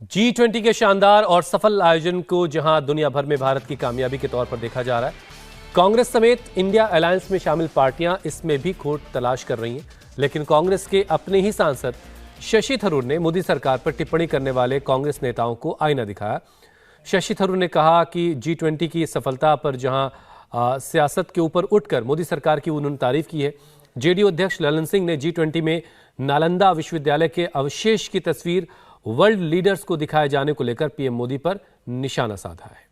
G20 के शानदार और सफल आयोजन को जहां दुनिया भर में भारत की कामयाबी के तौर पर देखा जा रहा है, कांग्रेस समेत इंडिया अलायंस में शामिल पार्टियां इसमें भी खोट तलाश कर रही हैं। लेकिन कांग्रेस के अपने ही सांसद शशि थरूर ने मोदी सरकार पर टिप्पणी करने वाले कांग्रेस नेताओं को आईना दिखाया। शशि थरूर ने कहा कि G20 की सफलता पर जहां सियासत के ऊपर उठकर मोदी सरकार की उन्होंने तारीफ की है। जेडीयू अध्यक्ष ललन सिंह ने G20 में नालंदा विश्वविद्यालय के अवशेष की तस्वीर वर्ल्ड लीडर्स को दिखाए जाने को लेकर पीएम मोदी पर निशाना साधा है।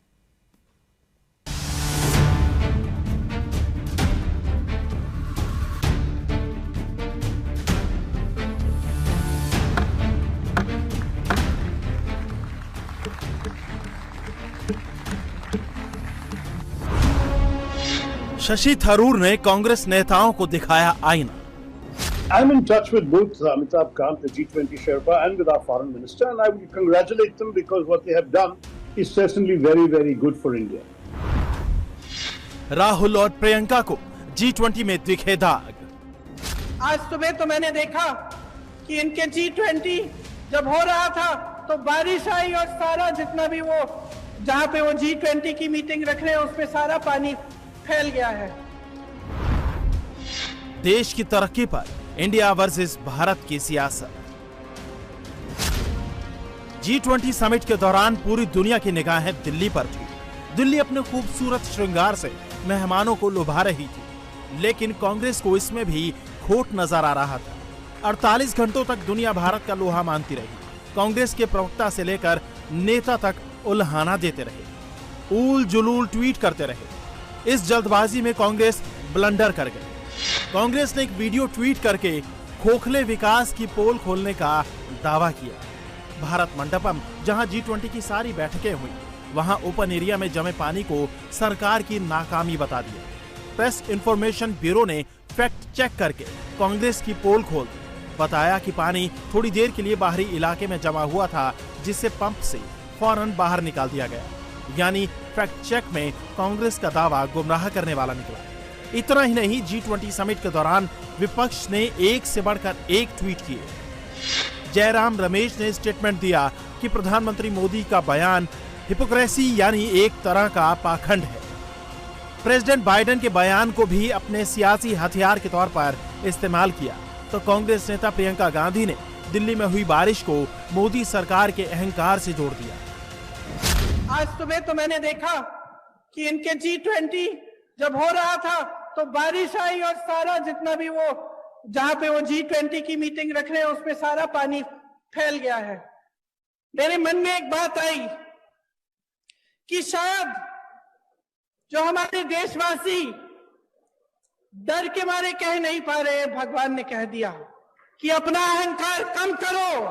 शशि थरूर ने कांग्रेस नेताओं को दिखाया आईना। I'm in touch with both Amitabh Kant, the G20 Sherpa, and with our foreign minister, and I would congratulate them because what they have done is certainly very, very good for India. Rahul और प्रियंका को G20 में दिखे दाग। आज सुबह तो मैंने देखा कि इनके G20 जब हो रहा था तो बारिश आई और सारा जितना भी वो जहां पे वो G20 की मीटिंग रख रहे हैं उसमें सारा पानी फैल गया है। देश की तरक्की पर इंडिया वर्सेस भारत की सियासत। G20 समिट के दौरान पूरी दुनिया की निगाहें दिल्ली पर थी। दिल्ली अपने खूबसूरत श्रृंगार से मेहमानों को लुभा रही थी, लेकिन कांग्रेस को इसमें भी खोट नजर आ रहा था। 48 घंटों तक दुनिया भारत का लोहा मानती रही। कांग्रेस के प्रवक्ता से लेकर नेता तक उल्हाना देते रहे, ऊल जुलूल ट्वीट करते रहे। इस जल्दबाजी में कांग्रेस ब्लंडर कर गई। कांग्रेस ने एक वीडियो ट्वीट करके खोखले विकास की पोल खोलने का दावा किया। भारत मंडपम, जहां G20 की सारी बैठकें हुई, वहां ओपन एरिया में जमे पानी को सरकार की नाकामी बता दिया। प्रेस इंफॉर्मेशन ब्यूरो ने फैक्ट चेक करके कांग्रेस की पोल खोल दी। बताया कि पानी थोड़ी देर के लिए बाहरी इलाके में जमा हुआ था, जिससे पंप से फौरन बाहर निकाल दिया गया। यानी फैक्ट चेक में कांग्रेस का दावा गुमराह करने वाला निकला। इतना ही नहीं, G20 समिट के दौरान विपक्ष ने एक से बढ़कर एक ट्वीट किए। जयराम रमेश ने स्टेटमेंट दिया कि प्रधानमंत्री मोदी का बयान हिपोक्रेसी यानी एक तरह का पाखंड है। प्रेसिडेंट बाइडेन के बयान को भी अपने सियासी हथियार के तौर पर इस्तेमाल किया। तो कांग्रेस नेता प्रियंका गांधी ने दिल्ली में हुई बारिश को मोदी सरकार के अहंकार से जोड़ दिया। आज सुबह तो मैंने देखा कि इनके G20 जब हो रहा था तो बारिश आई और सारा जितना भी वो जहां पे वो G20 की मीटिंग रख रहे हैं उसमें सारा पानी फैल गया है। मेरे मन में एक बात आई कि शायद जो हमारे देशवासी डर के मारे कह नहीं पा रहे हैं, भगवान ने कह दिया कि अपना अहंकार कम करो,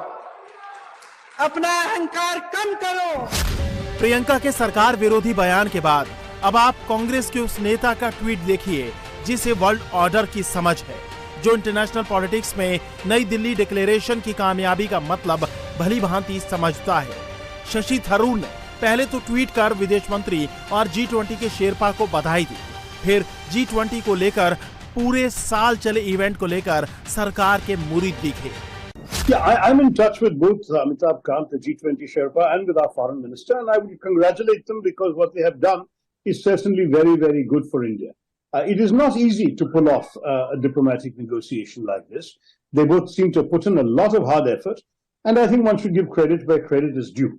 अपना अहंकार कम करो। प्रियंका के सरकार विरोधी बयान के बाद अब आप कांग्रेस के उस नेता का ट्वीट देखिए जिसे वर्ल्ड ऑर्डर की समझ है, जो इंटरनेशनल पॉलिटिक्स में नई दिल्ली डिक्लेरेशन की कामयाबी का मतलब भली भांति समझता है। शशि थरूर ने पहले तो ट्वीट कर विदेश मंत्री और G20 के शेरपा को बधाई दी, फिर G20 को लेकर पूरे साल चले इवेंट को लेकर सरकार के मुरीद दिखे। I'm in touch with both Amitabh Kant, the G20 Sherpa, and with our foreign minister, and I would congratulate them because what they have done is certainly very, very good for India. It is not easy to pull off a diplomatic negotiation like this. They both seem to have put in a lot of hard effort, and I think one should give credit where credit is due.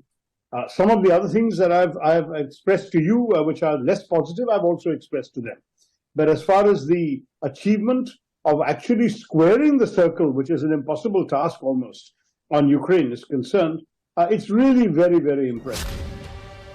Some of the other things that I've expressed to you, which are less positive, I've also expressed to them. But as far as the achievement of actually squaring the circle, which is an impossible task almost, on Ukraine is concerned, it's really very, very impressive.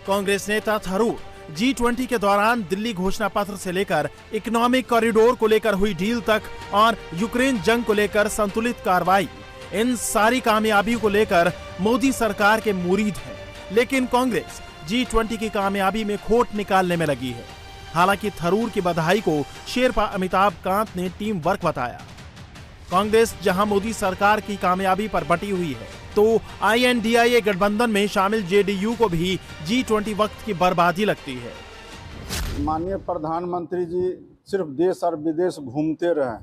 Congress नेता Tharoor G20 के दौरान दिल्ली घोषणा पत्र से लेकर economic corridor को लेकर हुई डील तक और यूक्रेन जंग को लेकर संतुलित कार्रवाई, इन सारी कामयाबियों को लेकर मोदी सरकार के मुरीद हैं। लेकिन कांग्रेस G20 की कामयाबी में खोट निकालने में लगी है। हालांकि थरूर की बधाई को शेरपा अमिताभ कांत ने टीम वर्क बताया। कांग्रेस जहां मोदी सरकार की कामयाबी पर बटी हुई है, तो INDIA गठबंधन में शामिल JDU को भी G20 वक्त की बर्बादी लगती है। माननीय प्रधानमंत्री जी सिर्फ देश और विदेश घूमते रहे,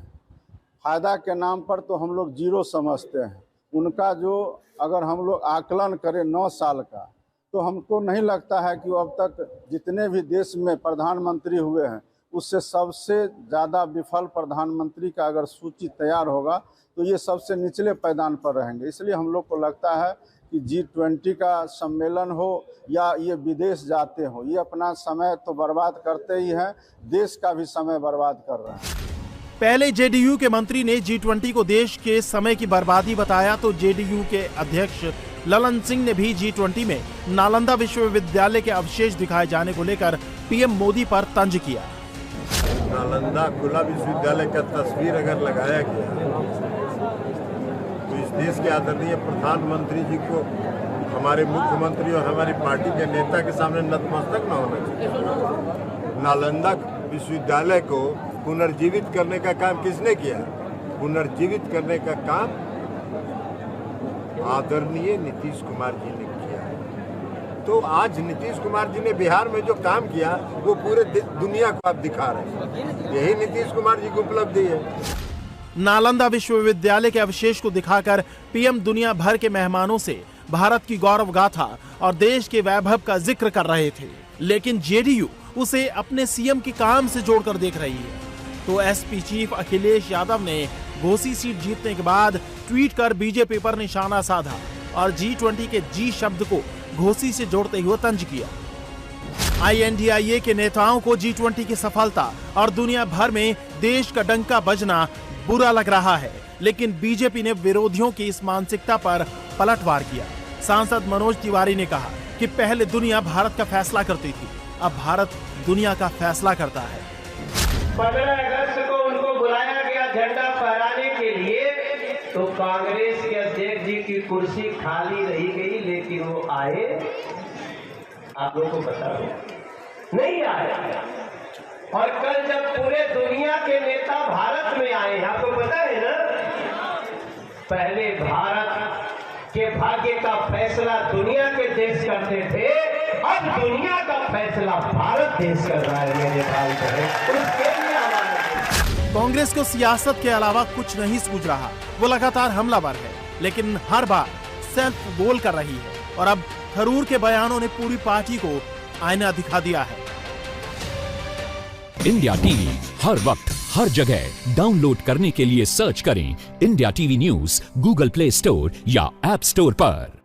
फायदा के नाम पर तो हम लोग जीरो समझते हैं। उनका जो अगर हम लोग आकलन करें 9 साल का, तो हमको नहीं लगता है कि वो अब तक जितने भी देश में प्रधानमंत्री हुए हैं उससे सबसे ज़्यादा विफल प्रधानमंत्री का अगर सूची तैयार होगा तो ये सबसे निचले पायदान पर रहेंगे। इसलिए हम लोग को लगता है कि G20 का सम्मेलन हो या ये विदेश जाते हो, ये अपना समय तो बर्बाद करते ही हैं, देश का भी समय बर्बाद कर रहे हैं। पहले जेडीयू के मंत्री ने G20 को देश के समय की बर्बादी बताया तो जेडीयू के अध्यक्ष ललन सिंह ने भी G20 में नालंदा विश्वविद्यालय के अवशेष दिखाए जाने को लेकर पीएम मोदी पर तंज किया। नालंदा खुला विश्वविद्यालय का तस्वीर अगर लगाया गया तो इस देश के आदरणीय प्रधानमंत्री जी को हमारे मुख्यमंत्री और हमारी पार्टी के नेता के सामने नतमस्तक न होना चाहिए। नालंदा विश्वविद्यालय को पुनर्जीवित करने का काम किसने किया? पुनर्जीवित करने का काम आदरणीय नीतीश कुमार जी ने किया। तो आज नीतीश कुमार जी ने बिहार में जो काम किया वो पूरे दुनिया को आप दिखा रहे हैं। यही नीतीश कुमार जी की उपलब्धि है। नालंदा विश्वविद्यालय के अवशेष को दिखाकर पीएम दुनिया भर के मेहमानों से भारत की गौरव गाथा और देश के वैभव का जिक्र कर रहे थे, लेकिन जेडीयू उसे अपने सीएम के काम से जोड़कर देख रही है। तो एसपी चीफ अखिलेश यादव ने घोसी सीट जीतने के बाद ट्वीट कर बीजेपी पर निशाना साधा और G20 के G शब्द को घोसी से जोड़ते हुए तंज किया। INDIA के नेताओं को G20 की सफलता और दुनिया भर में देश का डंका बजना बुरा लग रहा है, लेकिन बीजेपी ने विरोधियों की इस मानसिकता पर पलटवार किया। सांसद मनोज तिवारी ने कहा कि पहले दुनिया भारत का फैसला करती थी, अब भारत दुनिया का फैसला करता है। 15 अगस्त को उनको बुलाया गया झंडा फहराने के लिए, तो कांग्रेस के अध्यक्ष जी की कुर्सी खाली रही गई, लेकिन वो आए? आप लोगों को पता नहीं आया। और कल जब पूरे दुनिया के नेता भारत में आए, आपको पता है ना, पहले भारत के भाग्य का फैसला दुनिया के देश करते थे, अब दुनिया का फैसला भारत देश कर रहा है। मेरे भाई कांग्रेस को सियासत के अलावा कुछ नहीं सूझ रहा, वो लगातार हमलावर है, लेकिन हर बार सेल्फ गोल कर रही है और अब थरूर के बयानों ने पूरी पार्टी को आईना दिखा दिया है। इंडिया टीवी हर वक्त हर जगह डाउनलोड करने के लिए सर्च करें India TV news Google play store या ऐप स्टोर पर।